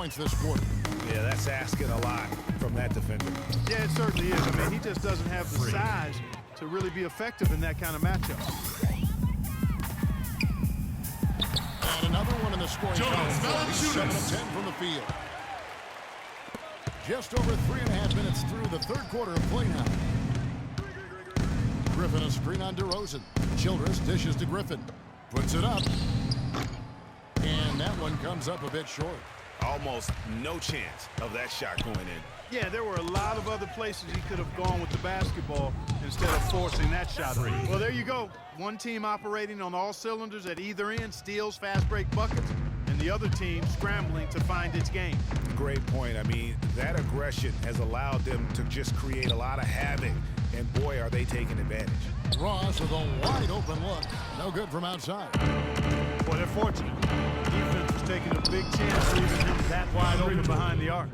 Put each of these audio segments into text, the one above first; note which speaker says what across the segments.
Speaker 1: points this quarter.
Speaker 2: Yeah, that's asking a lot from that defender.
Speaker 3: Yeah, it certainly is. I mean, he just doesn't have the size to really be effective in that kind of matchup.
Speaker 1: And another one in the scoring column. 7 of 10 from the field. Just over 3.5 minutes through the third quarter of play now. Griffin a screen on DeRozan. Childress dishes to Griffin. Puts it up. And that one comes up a bit short.
Speaker 2: Almost no chance of that shot going in.
Speaker 3: Yeah, there were a lot of other places he could have gone with the basketball instead of forcing that shot. Well, there you go. One team operating on all cylinders at either end, steals, fast break buckets, and the other team scrambling to find its game.
Speaker 2: Great point. I mean, that aggression has allowed them to just create a lot of havoc, and boy, are they taking advantage.
Speaker 1: Ross with a wide open look. No good from outside.
Speaker 3: Boy, they're fortunate. Defense was taking a big chance leaving him that wide open behind the arc.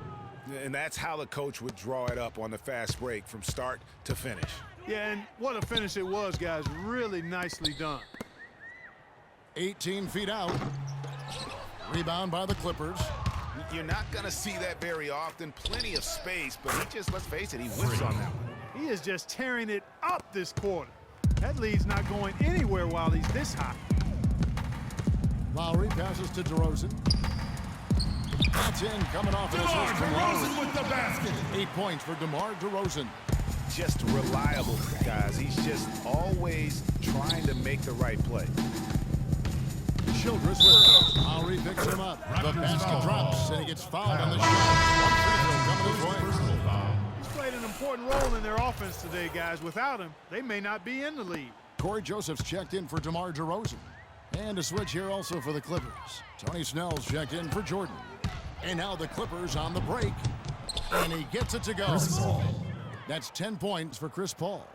Speaker 2: And that's how the coach would draw it up on the fast break from start to finish.
Speaker 3: Yeah, and what a finish it was, guys. Really nicely done.
Speaker 1: 18 feet out. Rebound by the Clippers.
Speaker 2: You're not going to see that very often. Plenty of space, but he just, let's face it, he whiffs on that one.
Speaker 3: He is just tearing it up this quarter. That lead's not going anywhere while he's this hot.
Speaker 1: Lowry passes to DeRozan. That's in, coming off an assist from
Speaker 4: DeRozan with the basket.
Speaker 1: 8 points for DeMar DeRozan.
Speaker 2: Just reliable, guys. He's just always trying to make the right play.
Speaker 1: Childress with it. Lowry picks him up. The basket drops, and he gets fouled on the shot. One free throw coming his way.
Speaker 3: He's played an important role in their offense today, guys. Without him, they may not be in the lead.
Speaker 1: Corey Joseph's checked in for DeMar DeRozan. And a switch here also for the Clippers. Tony Snell's checked in for Jordan. And now the Clippers on the break. And he gets it to go. That's 10 points for Chris Paul.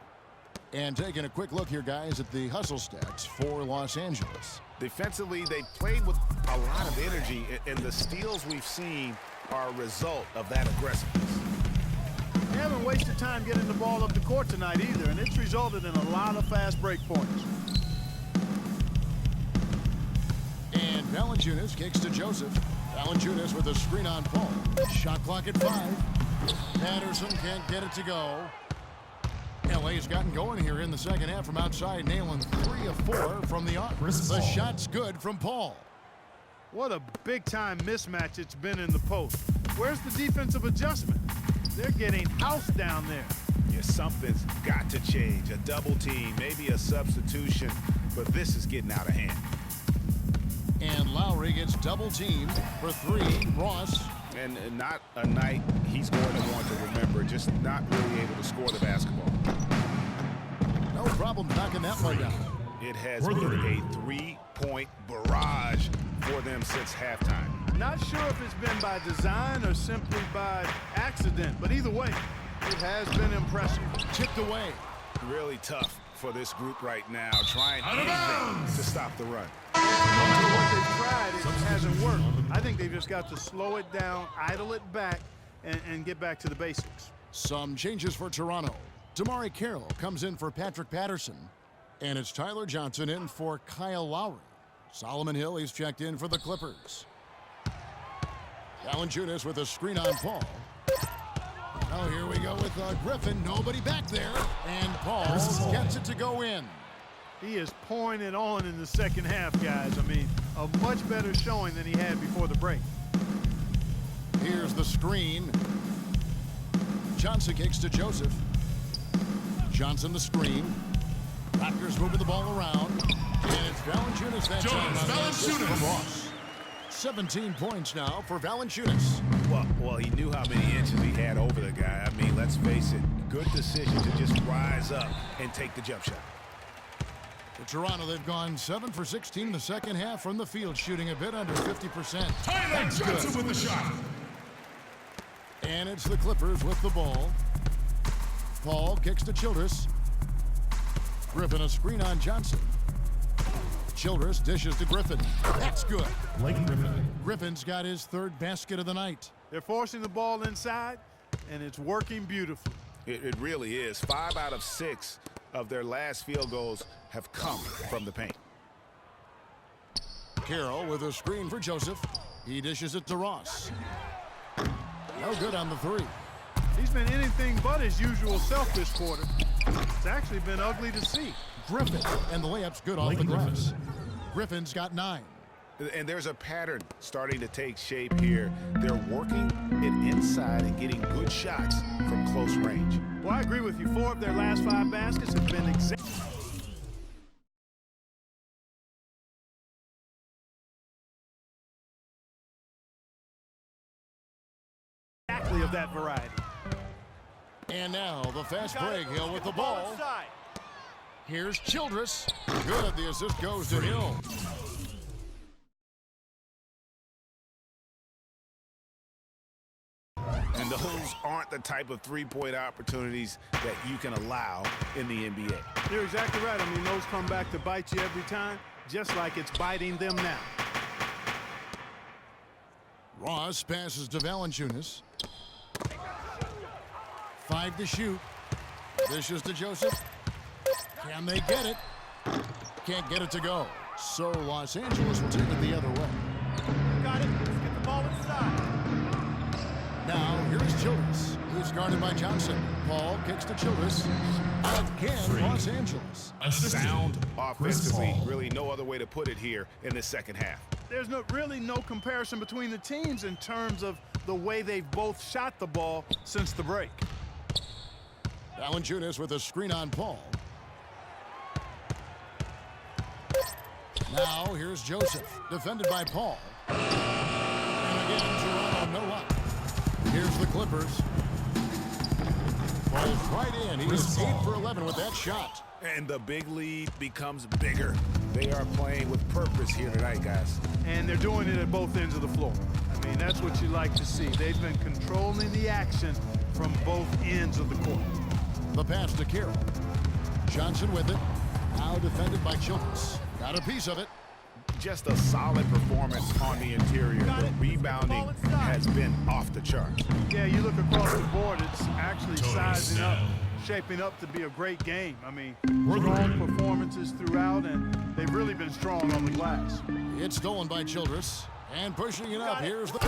Speaker 1: And taking a quick look here, guys, at the hustle stats for Los Angeles.
Speaker 2: Defensively, they played with a lot of energy, and the steals we've seen are a result of that aggressiveness.
Speaker 3: They haven't wasted time getting the ball up the court tonight either, and it's resulted in a lot of fast break points.
Speaker 1: And Valanciunas kicks to Joseph. Valanciunas with a screen on Paul. Shot clock at 5. Patterson can't get it to go. LA's gotten going here in the second half from outside, nailing 3 of 4 from the arc. The shot's good from Paul.
Speaker 3: What a big-time mismatch it's been in the post. Where's the defensive adjustment? They're getting housed down there.
Speaker 2: Yeah, something's got to change. A double team, maybe a substitution, but this is getting out of hand.
Speaker 1: And Lowry gets double teamed for 3. Ross.
Speaker 2: And not a night he's going to want to remember, just not really able to score the basketball.
Speaker 1: No problem knocking that one down.
Speaker 2: It has been a 3-point barrage for them since halftime.
Speaker 3: Not sure if it's been by design or simply by accident, but either way, it has been impressive.
Speaker 1: Chipped away.
Speaker 2: Really tough for this group right now, trying anything to stop the run.
Speaker 3: What they've tried, it hasn't worked. I think they've just got to slow it down, idle it back, and get back to the basics.
Speaker 1: Some changes for Toronto. Damari Carroll comes in for Patrick Patterson. And it's Tyler Johnson in for Kyle Lowry. Solomon Hill, he's checked in for the Clippers. Valanciunas with a screen on Paul. Oh, here we go with Griffin. Nobody back there. And Paul gets it to go in.
Speaker 3: He is pouring it on in the second half, guys. I mean, a much better showing than he had before the break.
Speaker 1: Here's the screen. Johnson kicks to Joseph. Johnson the screen. Raptors moving the ball around. And it's Valanciunas that time on the assist from Ross. 17 points now for Valanciunas.
Speaker 2: Well, he knew how many inches he had over the guy. I mean, let's face it, good decision to just rise up and take the jump shot.
Speaker 1: For Toronto, they've gone 7 for 16 in the second half from the field, shooting a bit under 50%.
Speaker 4: Tyler Johnson with the shot.
Speaker 1: And it's the Clippers with the ball. Paul kicks to Childress. Griffin a screen on Johnson. Childress dishes to Griffin. That's good.
Speaker 4: Blake Griffin.
Speaker 1: Griffin's got his 3rd basket of the night.
Speaker 3: They're forcing the ball inside, and it's working beautifully.
Speaker 2: It really is. 5 out of 6 of their last field goals have come from the paint.
Speaker 1: Carroll with a screen for Joseph. He dishes it to Ross. No good on the three.
Speaker 3: He's been anything but his usual self this quarter. It's actually been ugly to see.
Speaker 1: Griffin, and the layup's good off the glass. Griffin's got 9.
Speaker 2: And there's a pattern starting to take shape here. They're working it inside and getting good shots from close range.
Speaker 3: Well, I agree with you. 4 of their last 5 baskets have been exactly of that variety.
Speaker 1: And now the fast break. Hill with the ball. Here's Childress. Good. The assist goes to Hill.
Speaker 2: And those aren't the type of three-point opportunities that you can allow in the NBA.
Speaker 3: You're exactly right. I mean, those come back to bite you every time, just like it's biting them now.
Speaker 1: Ross passes to Valanciunas. 5 to shoot. This is to Joseph. Can they get it? Can't get it to go. So Los Angeles will take it the other way.
Speaker 3: Got it. Let's get the ball inside.
Speaker 1: Now, here's Childress. He's guarded by Johnson. Paul kicks to Childress. Again, Los Angeles.
Speaker 2: Sound offensively. Really no other way to put it here in the second half.
Speaker 3: There's really no comparison between the teams in terms of the way they've both shot the ball since the break.
Speaker 1: Valanciunas with a screen on Paul. Now, here's Joseph. Defended by Paul. And again, Toronto, no luck. Here's the Clippers. Falls right in. He was 8 for 11 with that shot.
Speaker 2: And the big lead becomes bigger. They are playing with purpose here tonight, guys.
Speaker 3: And they're doing it at both ends of the floor. I mean, that's what you like to see. They've been controlling the action from both ends of the court.
Speaker 1: The pass to Carroll. Johnson with it. Now defended by Childress. Got a piece of it.
Speaker 2: Just a solid performance on the interior. The rebounding has been off the charts.
Speaker 3: Yeah, you look across the board, it's actually sizing up, shaping up to be a great game. I mean, strong performances throughout, and they've really been strong on the glass.
Speaker 1: It's stolen by Childress. And pushing it up. Here's the...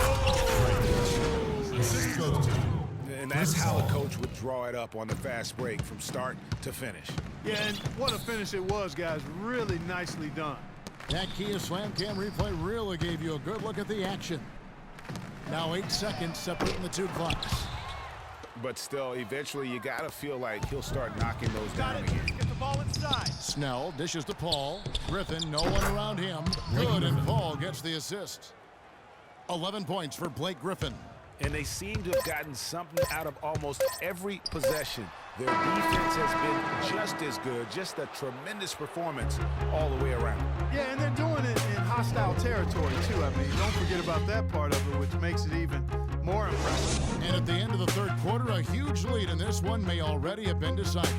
Speaker 2: And that's how a coach would draw it up on the fast break from start to finish.
Speaker 3: Yeah, and what a finish it was, guys. Really nicely done.
Speaker 1: That Kia Slam Cam replay really gave you a good look at the action. Now 8 seconds separating the two clocks.
Speaker 2: But still, eventually you got to feel like he'll start knocking those down again.
Speaker 3: Get the ball inside.
Speaker 1: Snell dishes to Paul. Griffin, no one around him. Good, and Paul gets the assist. 11 points for Blake Griffin.
Speaker 2: And they seem to have gotten something out of almost every possession. Their defense has been just as good, just a tremendous performance all the way around.
Speaker 3: Yeah, and they're doing it in hostile territory, too. I mean, don't forget about that part of it, which makes it even more impressive.
Speaker 1: And at the end of the third quarter, a huge lead in this one may already have been decided.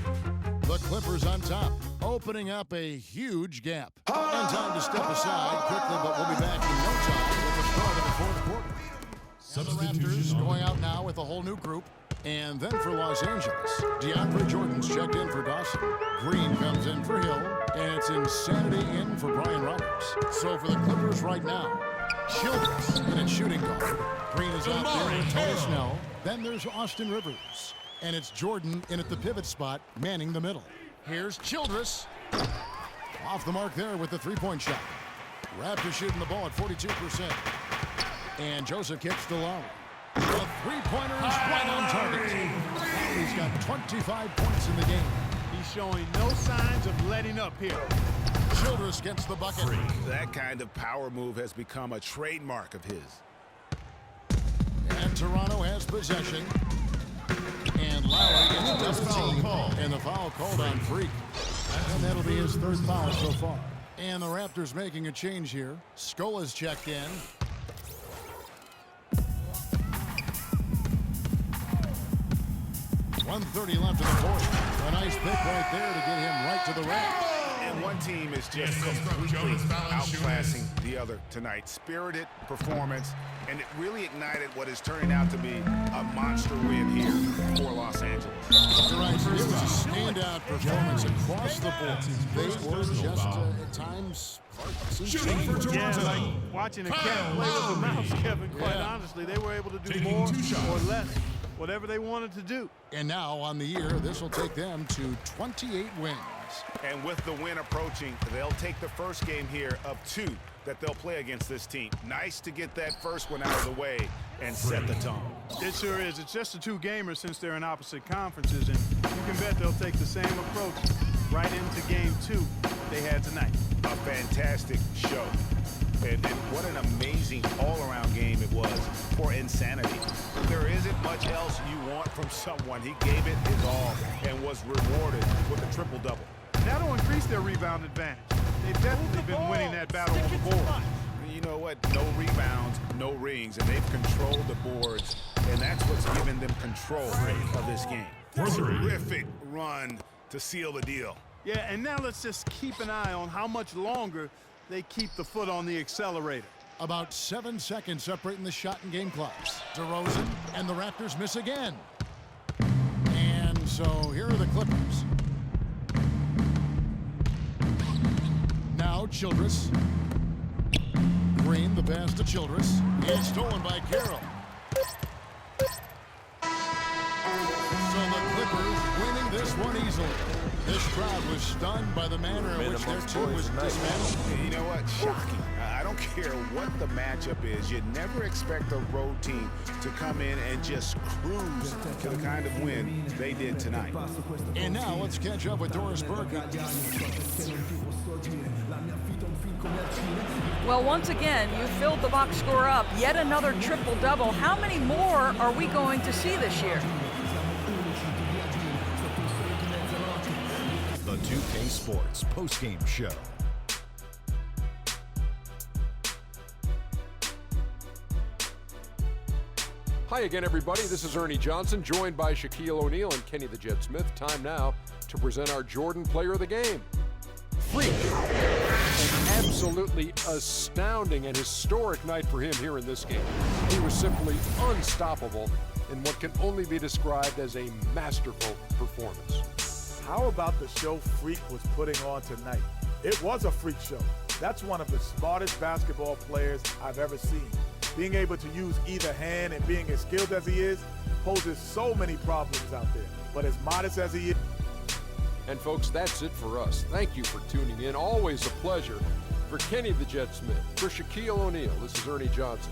Speaker 1: The Clippers on top, opening up a huge gap. And time to step aside quickly, but we'll be back in no time with the start of the fourth quarter. And the Raptors going out now with a whole new group. And then for Los Angeles, DeAndre Jordan's checked in for Dawson. Green comes in for Hill, and it's Insanity in for Brian Roberts. So for the Clippers right now, Childress in its shooting guard. Green is out there with Tony Snell. Then there's Austin Rivers. And it's Jordan in at the pivot spot, manning the middle. Here's Childress. Off the mark there with the three-point shot. Raptors shooting the ball at 42%. And Joseph kicks to Lowry. The three-pointer is right on target. He's got 25 points in the game.
Speaker 3: He's showing no signs of letting up here.
Speaker 1: Childress gets the bucket.
Speaker 2: That kind of power move has become a trademark of his.
Speaker 1: And Toronto has possession. And Lowry gets the foul. And the foul called on Freak. And that'll be his third foul so far. And the Raptors making a change here. Scola's checked in. .130 left in the fourth. A nice pick right there to get him right to the rack.
Speaker 2: And one team is just completely outclassing the other tonight. Spirited performance And it really ignited what is turning out to be a monster win here for Los Angeles.
Speaker 1: You're right. It was a standout performance across the board. They were just, at times,
Speaker 4: Shooting for
Speaker 3: Yeah,
Speaker 4: Toronto.
Speaker 3: like watching a cat play with a mouse, Kevin, quite honestly. They were able to do
Speaker 4: Taking
Speaker 3: more
Speaker 4: 2 shots.
Speaker 3: or less, whatever they wanted to do.
Speaker 1: And now on the year, this will take them to 28 wins.
Speaker 2: And with the win approaching, they'll take the first game here of 2 that they'll play against this team. Nice to get that first one out of the way and set the tone.
Speaker 3: It sure is. It's just a 2-gamer since they're in opposite conferences, and you can bet they'll take the same approach right into game 2 they had tonight.
Speaker 2: A fantastic show. And what an amazing all-around game it was for Insanity. There isn't much else you want from someone. He gave it his all and was rewarded with a triple-double.
Speaker 3: That'll increase their rebound advantage. They've definitely been winning that battle on the board.
Speaker 2: You know what? No rebounds, no rings, and they've controlled the boards, and that's what's given them control of this game. Terrific run to seal the deal.
Speaker 3: Yeah, and now let's just keep an eye on how much longer they keep the foot on the accelerator.
Speaker 1: About 7 seconds separating the shot and game clocks. DeRozan, and the Raptors miss again. And so here are the Clippers. Now Childress. Green, the pass to Childress. It's stolen by Carroll. So the Clippers winning this one easily. This crowd was stunned by the manner in which their team was dismantled.
Speaker 2: You know what? Shocking. I don't care what the matchup is. You never expect a road team to come in and just cruise to the kind of win they did tonight.
Speaker 1: And now let's catch up with Doris Burke.
Speaker 5: Well, once again, you filled the box score up. Yet another triple-double. How many more are we going to see this year?
Speaker 6: The 2K Sports postgame show.
Speaker 7: Hi again, everybody. This is Ernie Johnson, joined by Shaquille O'Neal and Kenny the Jet Smith. Time now to present our Jordan Player of the Game. Freak. An absolutely astounding and historic night for him here in this game. He was simply unstoppable in what can only be described as a masterful performance.
Speaker 8: How about the show Freak was putting on tonight? It was a freak show. That's one of the smartest basketball players I've ever seen. Being able to use either hand and being as skilled as he is poses so many problems out there. But as modest as he is.
Speaker 7: And folks, that's it for us. Thank you for tuning in. Always a pleasure. For Kenny the Jet Smith, for Shaquille O'Neal, this is Ernie Johnson.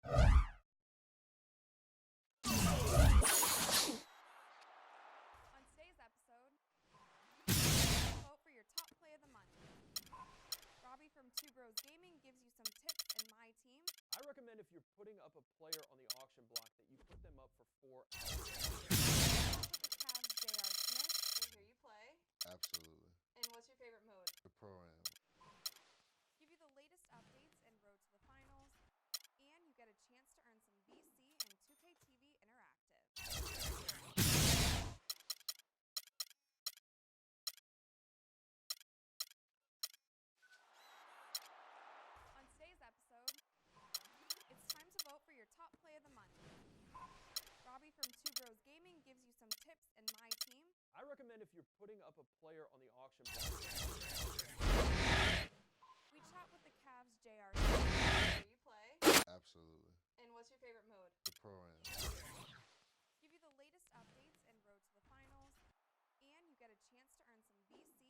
Speaker 9: On today's episode, vote for your top play of the month. Robbie from Two Bros Gaming gives you some tips in my team.
Speaker 7: I recommend if you're putting up a player on the auction block that you put them up for 4 hours.
Speaker 9: With the Cavs, J.R. Smith. We hear you play.
Speaker 10: Absolutely.
Speaker 9: And what's your favorite mode?
Speaker 10: The Pro-Am.
Speaker 9: Give you the latest updates and road to the finals. And you get a chance to earn some VC and 2K TV Interactive. On today's episode, it's time to vote for your top play of the month. Robbie from Two Bros Gaming gives you some tips in my team.
Speaker 7: I recommend if you're putting up a player on the auction block.
Speaker 10: Absolutely.
Speaker 9: And what's your favorite mode?
Speaker 10: The pro-am.
Speaker 9: Give you the latest updates and road to the finals, and you get a chance to earn some VC